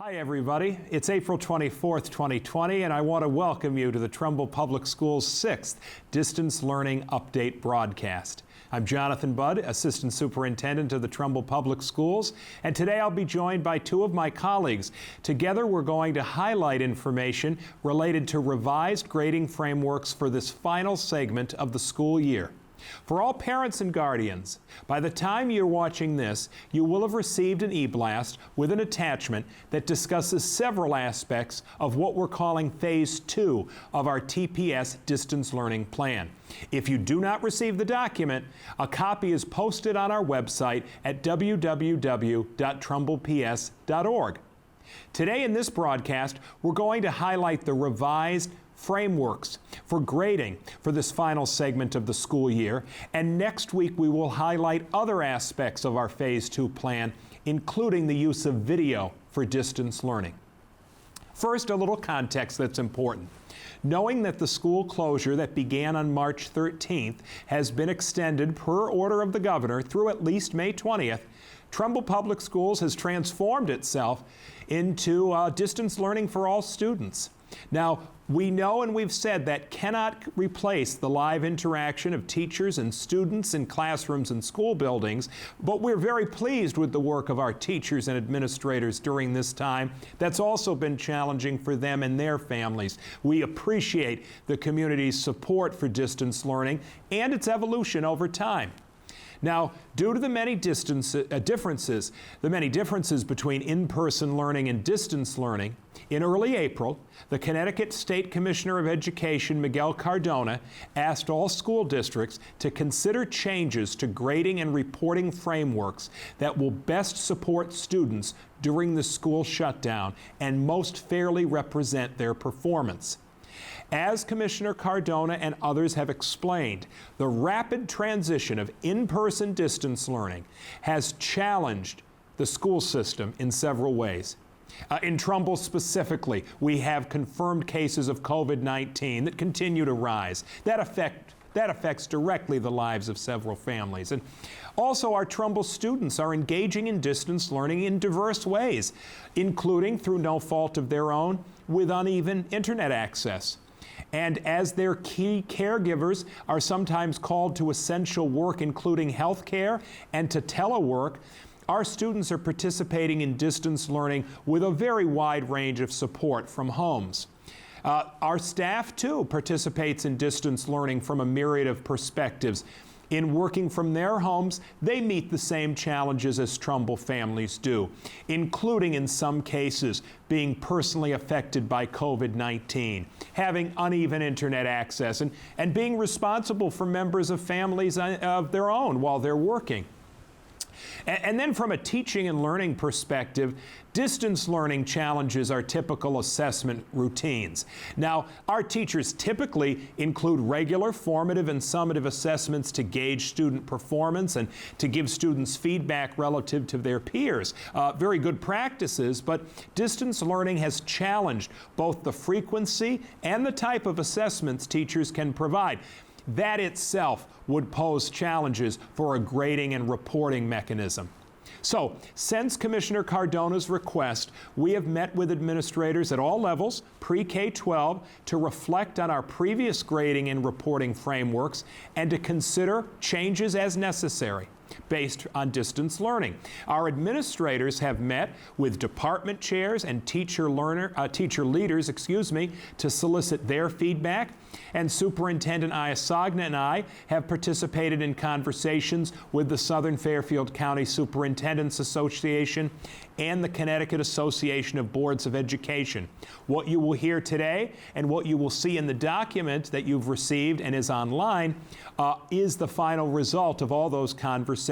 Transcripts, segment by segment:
Hi everybody, it's April 24th, 2020, and I want to welcome you to the Trumbull Public Schools' 6th Distance Learning Update broadcast. I'm Jonathan Budd, Assistant Superintendent of the Trumbull Public Schools, and today I'll be joined by two of my colleagues. Together we're going to highlight information related to revised grading frameworks for this final segment of the school year. For all parents and guardians, by the time you're watching this, you will have received an e-blast with an attachment that discusses several aspects of what we're calling Phase 2 of our TPS distance learning plan. If you do not receive the document, a copy is posted on our website at www.trumbleps.org. Today in this broadcast, we're going to highlight the revised frameworks for grading for this final segment of the school year, and next week we will highlight other aspects of our Phase 2 plan, including the use of video for distance learning. First, a little context that's important. Knowing that the school closure that began on March 13th has been extended per order of the governor through at least May 20th, Trumbull Public Schools has transformed itself into distance learning for all students. Now, we know and we've said that cannot replace the live interaction of teachers and students in classrooms and school buildings, but we're very pleased with the work of our teachers and administrators during this time. That's also been challenging for them and their families. We appreciate the community's support for distance learning and its evolution over time. Now, due to the many differences between in-person learning and distance learning, in early April, the Connecticut State Commissioner of Education, Miguel Cardona, asked all school districts to consider changes to grading and reporting frameworks that will best support students during the school shutdown and most fairly represent their performance. As Commissioner Cardona and others have explained, the rapid transition of in-person distance learning has challenged the school system in several ways. In Trumbull specifically, we have confirmed cases of COVID-19 that continue to rise. That affects directly the lives of several families. And also, our Trumbull students are engaging in distance learning in diverse ways, including through no fault of their own with uneven internet access. And as their key caregivers are sometimes called to essential work, including health care and to telework, our students are participating in distance learning with a very wide range of support from homes. Our staff, too, participates in distance learning from a myriad of perspectives. In working from their homes, they meet the same challenges as Trumbull families do, including in some cases being personally affected by COVID-19, having uneven internet access, and being responsible for members of families of their own while they're working. And then from a teaching and learning perspective, distance learning challenges are typical assessment routines. Now, our teachers typically include regular formative and summative assessments to gauge student performance and to give students feedback relative to their peers. Very good practices, but distance learning has challenged both the frequency and the type of assessments teachers can provide. That itself would pose challenges for a grading and reporting mechanism. So, since Commissioner Cardona's request, we have met with administrators at all levels, pre-K-12, to reflect on our previous grading and reporting frameworks and to consider changes as necessary based on distance learning. Our administrators have met with department chairs and teacher leaders, to solicit their feedback, and Superintendent Iasagna and I have participated in conversations with the Southern Fairfield County Superintendents Association and the Connecticut Association of Boards of Education. What you will hear today and what you will see in the document that you've received and is online is the final result of all those conversations.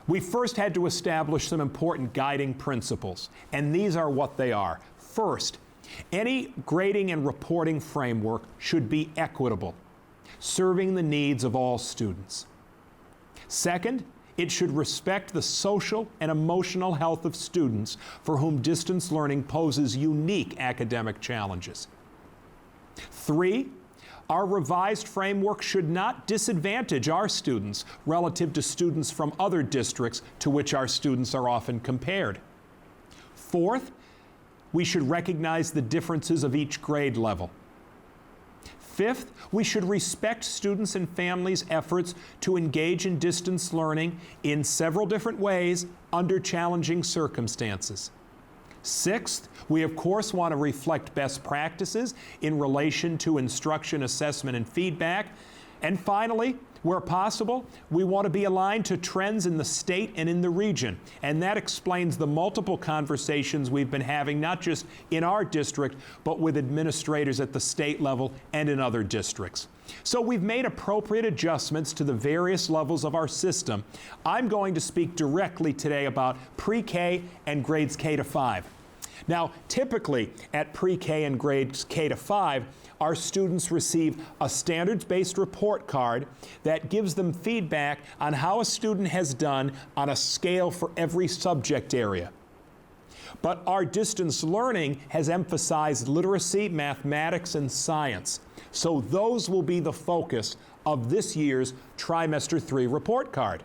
We first had to establish some important guiding principles, and these are what they are. First, any grading and reporting framework should be equitable, serving the needs of all students. Second, it should respect the social and emotional health of students for whom distance learning poses unique academic challenges. 3, our revised framework should not disadvantage our students relative to students from other districts to which our students are often compared. Fourth, we should recognize the differences of each grade level. Fifth, we should respect students and families' efforts to engage in distance learning in several different ways under challenging circumstances. Sixth, we of course want to reflect best practices in relation to instruction, assessment, and feedback. And finally, where possible, we want to be aligned to trends in the state and in the region. And that explains the multiple conversations we've been having, not just in our district, but with administrators at the state level and in other districts. So we've made appropriate adjustments to the various levels of our system. I'm going to speak directly today about pre-K and grades K to 5. Now, typically at pre-K and grades K to 5, our students receive a standards-based report card that gives them feedback on how a student has done on a scale for every subject area. But our distance learning has emphasized literacy, mathematics, and science. So those will be the focus of this year's Trimester 3 report card.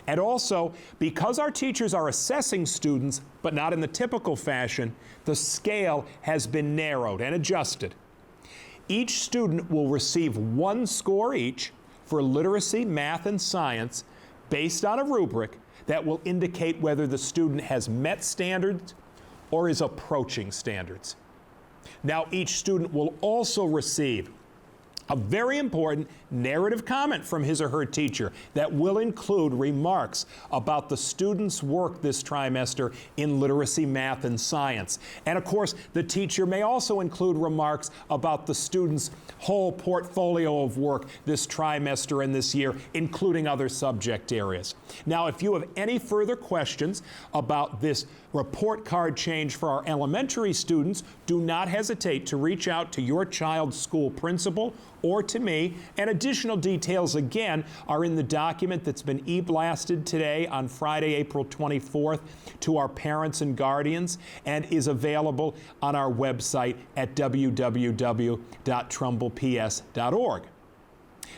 And also, because our teachers are assessing students, but not in the typical fashion, the scale has been narrowed and adjusted. Each student will receive 1 score each for literacy, math, and science based on a rubric that will indicate whether the student has met standards or is approaching standards. Now, each student will also receive a very important narrative comment from his or her teacher that will include remarks about the student's work this trimester in literacy, math, and science. And of course, the teacher may also include remarks about the student's whole portfolio of work this trimester and this year, including other subject areas. Now, if you have any further questions about this report card change for our elementary students, do not hesitate to reach out to your child's school principal or to me, and additional details again are in the document that's been e-blasted today on Friday, April 24th to our parents and guardians and is available on our website at www.trumbleps.org.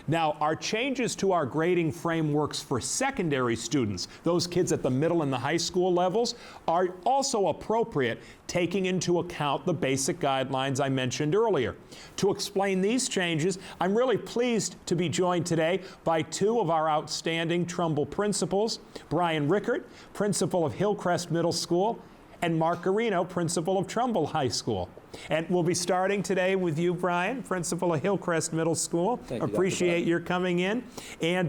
Now, our changes to our grading frameworks for secondary students, those kids at the middle and the high school levels, are also appropriate, taking into account the basic guidelines I mentioned earlier. To explain these changes, I'm really pleased to be joined today by 2 of our outstanding Trumbull principals, Bryan Rickert, principal of Hillcrest Middle School, and Marc Guarino, principal of Trumbull High School. And we'll be starting today with you, Bryan, principal of Hillcrest Middle School. Thank you, Appreciate your coming in. And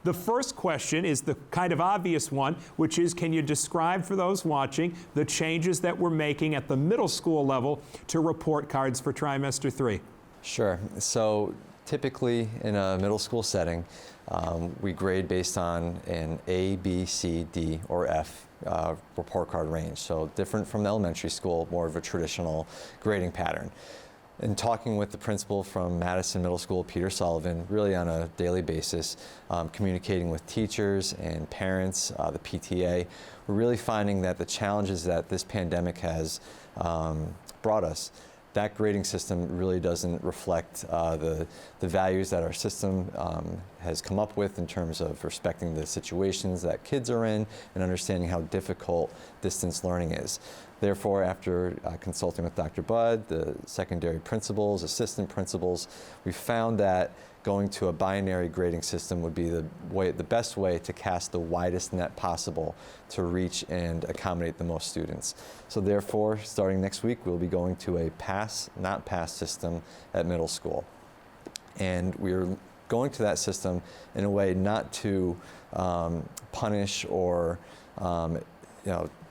the first question is the kind of obvious one, which is, can you describe for those watching the changes that we're making at the middle school level to report cards for trimester 3? Sure. So typically in a middle school setting, we grade based on an A, B, C, D, or F report card range. So different from elementary school, more of a traditional grading pattern. In talking with the principal from Madison Middle School, Peter Sullivan, really on a daily basis, communicating with teachers and parents, the PTA, we're really finding that the challenges that this pandemic has brought us, that grading system really doesn't reflect the values that our system has come up with in terms of respecting the situations that kids are in and understanding how difficult distance learning is. Therefore, after consulting with Dr. Budd, the secondary principals, assistant principals, we found that going to a binary grading system would be the best way to cast the widest net possible to reach and accommodate the most students. So therefore, starting next week, we'll be going to a pass, not pass system at middle school. And we're going to that system in a way not to punish or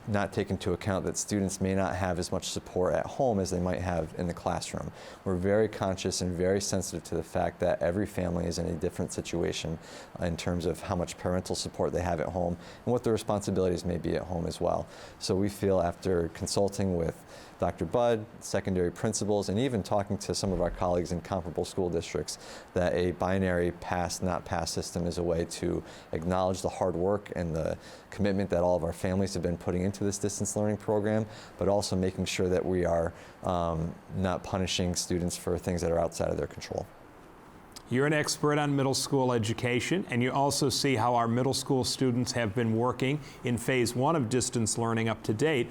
not take into account that students may not have as much support at home as they might have in the classroom. We're very conscious and very sensitive to the fact that every family is in a different situation in terms of how much parental support they have at home and what their responsibilities may be at home as well. So we feel, after consulting with Dr. Budd, secondary principals, and even talking to some of our colleagues in comparable school districts, that a binary pass, not pass system is a way to acknowledge the hard work and the commitment that all of our families have been putting into this distance learning program, but also making sure that we are not punishing students for things that are outside of their control. You're an expert on middle school education, and you also see how our middle school students have been working in phase 1 of distance learning up to date.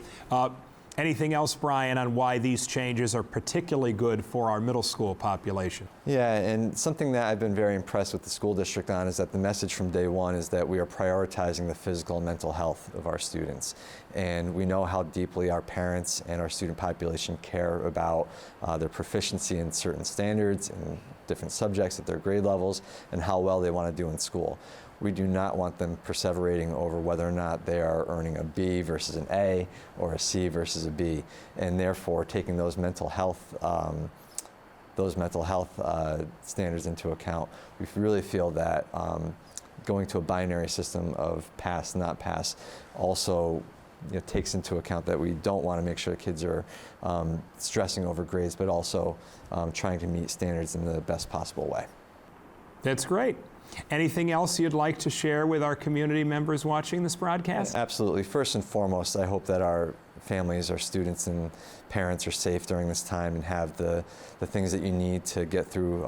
Anything else, Bryan, on why these changes are particularly good for our middle school population? Yeah, and something that I've been very impressed with the school district on is that the message from day one is that we are prioritizing the physical and mental health of our students. And we know how deeply our parents and our student population care about their proficiency in certain standards and different subjects at their grade levels and how well they want to do in school. We do not want them perseverating over whether or not they are earning a B versus an A or a C versus a B, and therefore taking those mental health standards into account. We really feel that going to a binary system of pass, not pass, also takes into account that we don't want to make sure kids are stressing over grades, but also trying to meet standards in the best possible way. That's great. Anything else you'd like to share with our community members watching this broadcast? Absolutely. First and foremost, I hope that our families, our students and parents are safe during this time and have the things that you need to get through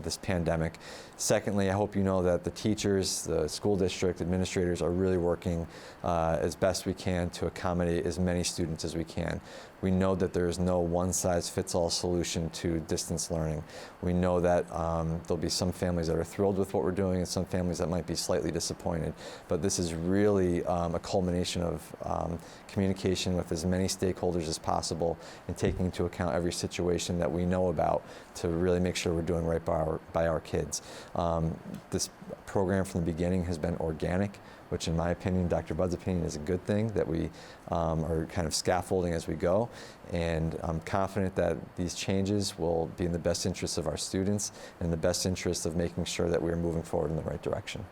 this pandemic. Secondly, I hope you know that the teachers, the school district administrators are really working as best we can to accommodate as many students as we can. We know that there is no one-size-fits-all solution to distance learning. We know that there'll be some families that are thrilled with what we're doing and some families that might be slightly disappointed. But this is really a culmination of communication with as many stakeholders as possible and taking into account every situation that we know about to really make sure we're doing right by our kids. This program from the beginning has been organic, which in my opinion, Dr. Budd's opinion, is a good thing, that we are kind of scaffolding as we go. And I'm confident that these changes will be in the best interest of our students and in the best interest of making sure that we're moving forward in the right direction.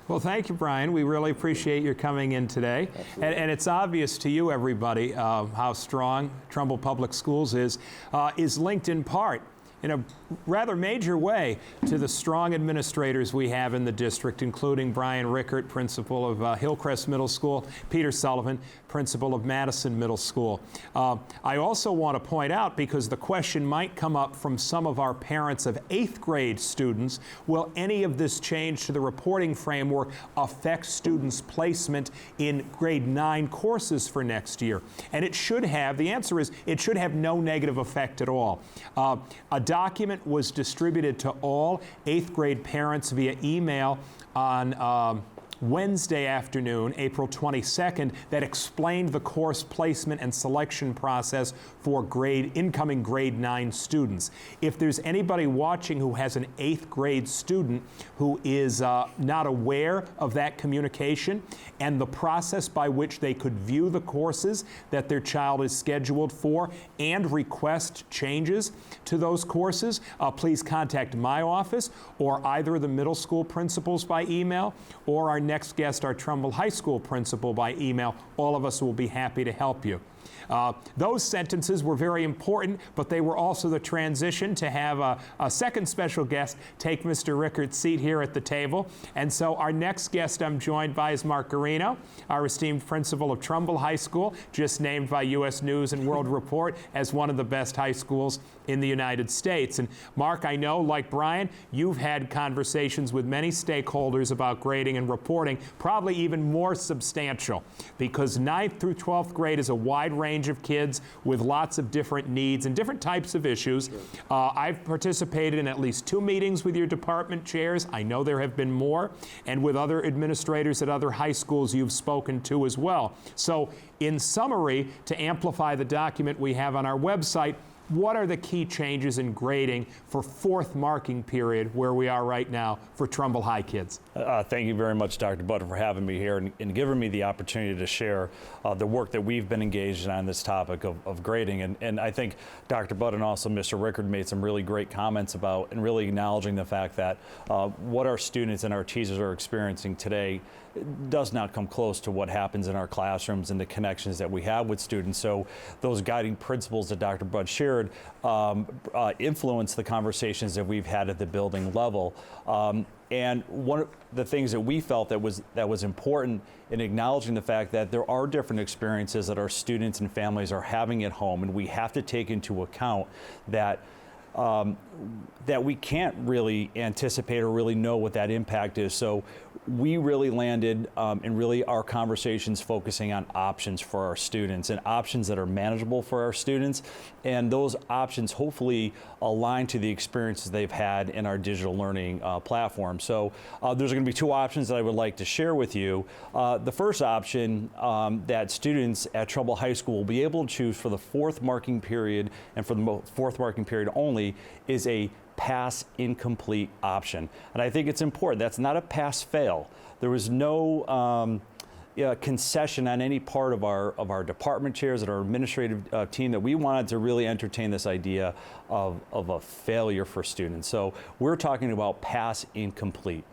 Well, thank you, Bryan. We really appreciate your coming in today. And it's obvious to you, everybody, how strong Trumbull Public Schools is linked in part, in a rather major way, to the strong administrators we have in the district, including Brian Rickert, principal of Hillcrest Middle School, Peter Sullivan, principal of Madison Middle School. I also want to point out, because the question might come up from some of our parents of 8th grade students, will any of this change to the reporting framework affect students' placement in grade 9 courses for next year? And it should have. The answer is it should have no negative effect at all. A document was distributed to all 8th grade parents via email on Wednesday afternoon, April 22nd, that explained the course placement and selection process for incoming grade 9 students. If there's anybody watching who has an 8th grade student who is not aware of that communication and the process by which they could view the courses that their child is scheduled for and request changes to those courses, please contact my office or either of the middle school principals by email or our next guest, our Trumbull High School principal, by email. All of us will be happy to help you. Those sentences were very important, but they were also the transition to have a second special guest take Mr. Rickert's seat here at the table. And so our next guest I'm joined by is Marc Guarino, our esteemed principal of Trumbull High School, just named by U.S. News and World Report as one of the best high schools in the United States. And Marc, I know, like Bryan, you've had conversations with many stakeholders about grading and reporting, probably even more substantial, because 9th through 12th grade is a wide range of kids with lots of different needs and different types of issues. Sure. I've participated in at least 2 meetings with your department chairs. I know there have been more, and with other administrators at other high schools you've spoken to as well. So in summary, to amplify the document we have on our website, what are the key changes in grading for 4th marking period, where we are right now, for Trumbull High kids? Thank you very much, Dr. Budd, for having me here and giving me the opportunity to share the work that we've been engaged in on this topic of grading. And I think Dr. Budd and also Mr. Rickert made some really great comments about and really acknowledging the fact that what our students and our teachers are experiencing today does not come close to what happens in our classrooms and the connections that we have with students. So those guiding principles that Dr. Budd shared influence the conversations that we've had at the building level. And one of the things that we felt that was important in acknowledging the fact that there are different experiences that our students and families are having at home, and we have to take into account that that we can't really anticipate or really know what that impact is. So we really landed in really our conversations focusing on options for our students and options that are manageable for our students, and those options hopefully align to the experiences they've had in our digital learning platform. So there's going to be two options that I would like to share with you. The first option that students at Trumbull High School will be able to choose for the fourth marking period, and for the fourth marking period only, is a pass incomplete option. And I think it's important. That's not a pass fail. There was no concession on any part of our department chairs and our administrative team that we wanted to really entertain this idea of a failure for students. So we're talking about pass incomplete.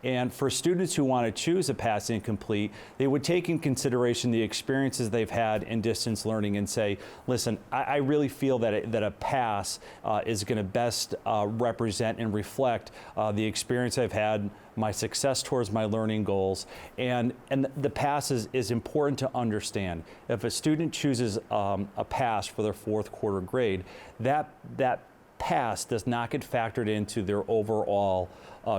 And for students who want to choose a pass incomplete, they would take in consideration the experiences they've had in distance learning and say, listen, I really feel that a pass is going to best represent and reflect the experience I've had, my success towards my learning goals, and the pass is important to understand. If a student chooses a pass for their fourth quarter grade, that pass does not get factored into their overall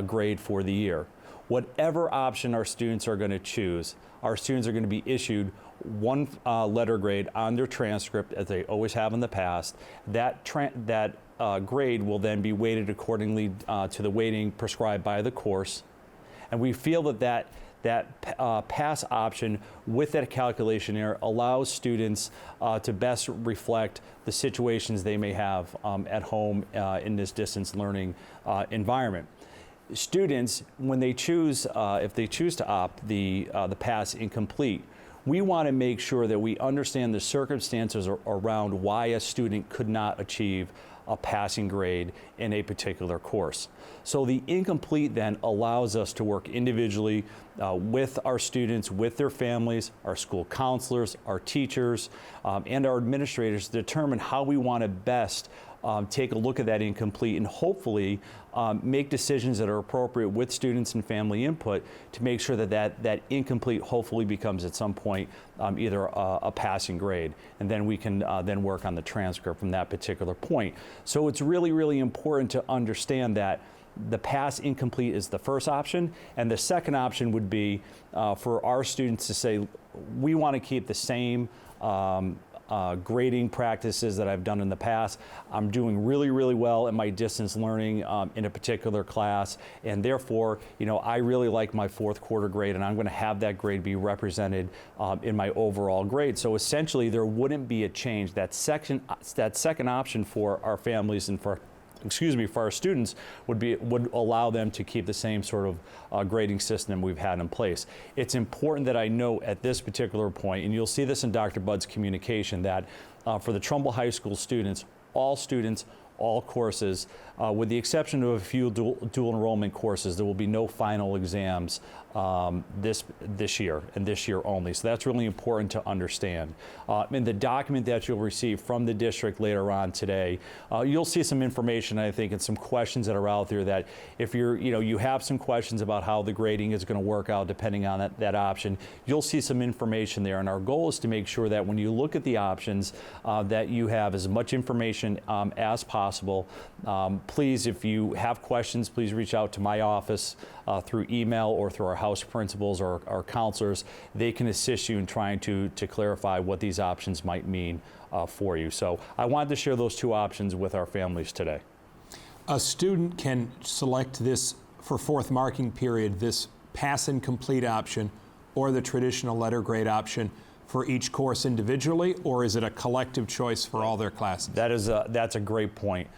grade for the year. Whatever option our students are going to choose, our students are going to be issued one letter grade on their transcript, as they always have in the past. That grade will then be weighted accordingly to the weighting prescribed by the course. And we feel that pass option with that calculation error allows students to best reflect the situations they may have at home in this distance learning environment. Students, when they choose, if they choose to opt the pass incomplete, we want to make sure that we understand the circumstances around why a student could not achieve a passing grade in a particular course. So the incomplete then allows us to work individually with our students, with their families, our school counselors, our teachers, and our administrators to determine how we want to best take a look at that incomplete and hopefully make decisions that are appropriate with students and family input to make sure that incomplete hopefully becomes at some point either a passing grade, and then we can then work on the transcript from that particular point. So it's really, really important to understand that the pass incomplete is the first option, and the second option would be for our students to say, we want to keep the same grading practices that I've done in the past. I'm doing really, really well in my distance learning in a particular class, and therefore, I really like my fourth quarter grade, and I'm going to have that grade be represented in my overall grade. So essentially, there wouldn't be a change. That second option for our families and for our students would allow them to keep the same sort of grading system we've had in place. It's important that I note at this particular point, and you'll see this in Dr. Budd's communication, that for the Trumbull High School students, all courses, with the exception of a few dual enrollment courses, there will be no final exams this year and this year only. So that's really important to understand. In the document that you'll receive from the district later on today, you'll see some information, I think, and some questions that are out there that if you have some questions about how the grading is going to work out depending on that option, you'll see some information there. And our goal is to make sure that when you look at the options, that you have as much information as possible. Please, if you have questions, please reach out to my office through email or through our house principals or our counselors. They can assist you in trying to clarify what these options might mean for you. So I wanted to share those two options with our families today. A student can select this for fourth marking period, this pass incomplete option, or the traditional letter grade option for each course individually, or is it a collective choice for all their classes? That's a great point.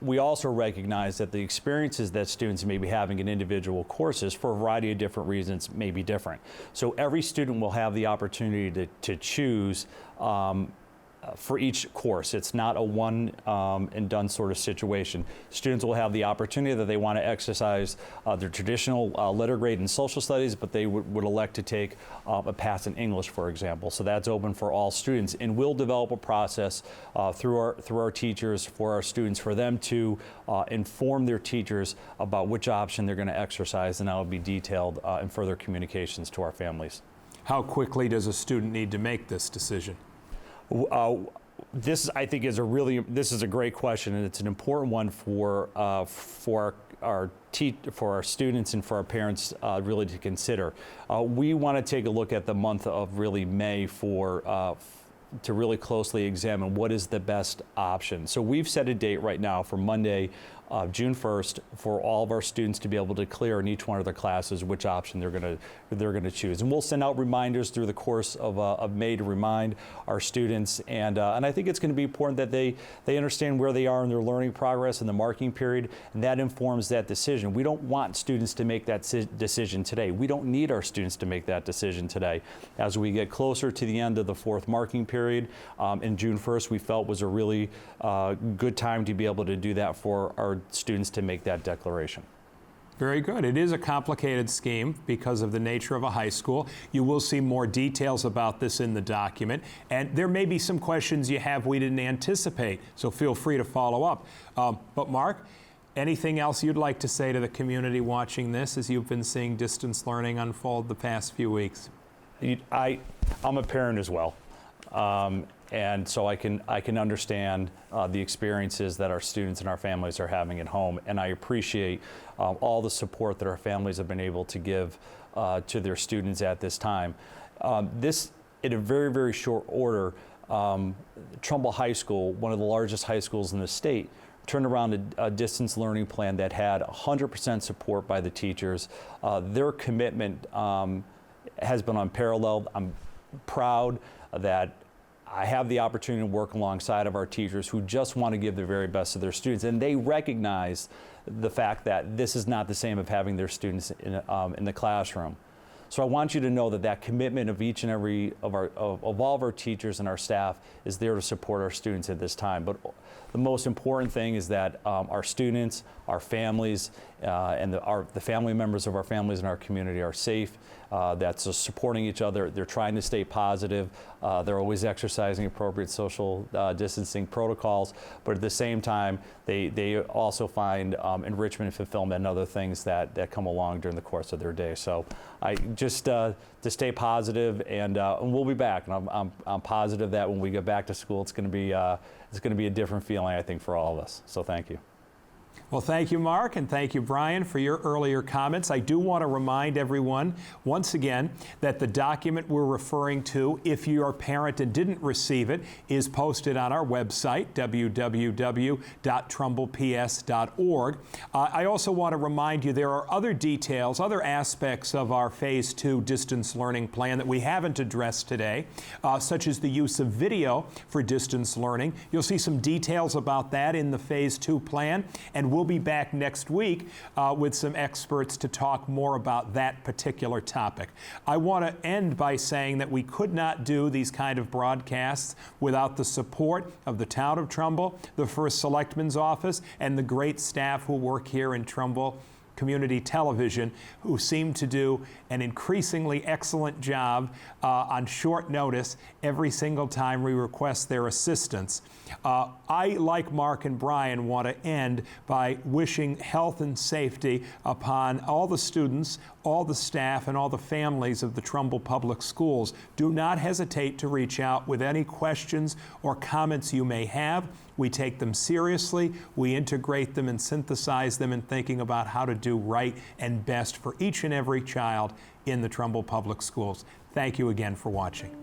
We also recognize that the experiences that students may be having in individual courses for a variety of different reasons may be different. So every student will have the opportunity to choose for each course. It's not a one and done sort of situation. Students will have the opportunity that they want to exercise their traditional letter grade in social studies, but they would elect to take a pass in English, for example. So that's open for all students, and we'll develop a process through our teachers for our students for them to inform their teachers about which option they're going to exercise, and that will be detailed in further communications to our families. How quickly does a student need to make this decision? This, I think, is a great question, and it's an important one for for our students and for our parents really to consider. We want to take a look at the month of really May to really closely examine what is the best option. So we've set a date right now for Monday, June 1st, for all of our students to be able to clear in each one of their classes which option they're going to choose. And we'll send out reminders through the course of May to remind our students. And I think it's going to be important that they understand where they are in their learning progress in the marking period, and that informs that decision. We don't want students to make that decision today. We don't need our students to make that decision today. As we get closer to the end of the fourth marking period, in June 1st, we felt was a really good time to be able to do that for our students to make that declaration. Very good. It is a complicated scheme because of the nature of a high school. You will see more details about this in the document, and there may be some questions you have we didn't anticipate, so feel free to follow up. But Mark, anything else you'd like to say to the community watching this as you've been seeing distance learning unfold the past few weeks? I'm a parent as well. And so I can understand the experiences that our students and our families are having at home, and I appreciate all the support that our families have been able to give to their students at this time. This, in a very, very short order, Trumbull High School, one of the largest high schools in the state, turned around a distance learning plan that had 100% support by the teachers. Their commitment has been unparalleled. I'm proud that I have the opportunity to work alongside of our teachers who just want to give the very best to their students, and they recognize the fact that this is not the same of having their students in the classroom. So I want you to know that that commitment of each and every of all of our teachers and our staff is there to support our students at this time. But the most important thing is that our students, our families, and the family members of our families in our community are safe. That's supporting each other. They're trying to stay positive. They're always exercising appropriate social distancing protocols. But at the same time, they also find enrichment and fulfillment and other things that come along during the course of their day. So I just to stay positive, and we'll be back. And I'm positive that when we get back to school, it's going to be a different feeling, I think, for all of us. So thank you. Well, thank you, Mark, and thank you, Bryan, for your earlier comments. I do want to remind everyone, once again, that the document we're referring to, if you're a parent and didn't receive it, is posted on our website, www.trumbleps.org. I also want to remind you there are other details, other aspects of our Phase 2 distance learning plan that we haven't addressed today, such as the use of video for distance learning. You'll see some details about that in the Phase 2 plan, and we'll be back next week with some experts to talk more about that particular topic. I want to end by saying that we could not do these kind of broadcasts without the support of the town of Trumbull, the First Selectman's office, and the great staff who work here in Trumbull Community Television, who seem to do an increasingly excellent job on short notice every single time we request their assistance. I, like Mark and Bryan, want to end by wishing health and safety upon all the students, all the staff, and all the families of the Trumbull Public Schools. Do not hesitate to reach out with any questions or comments you may have. We take them seriously, we integrate them and synthesize them in thinking about how to do right and best for each and every child in the Trumbull Public Schools. Thank you again for watching.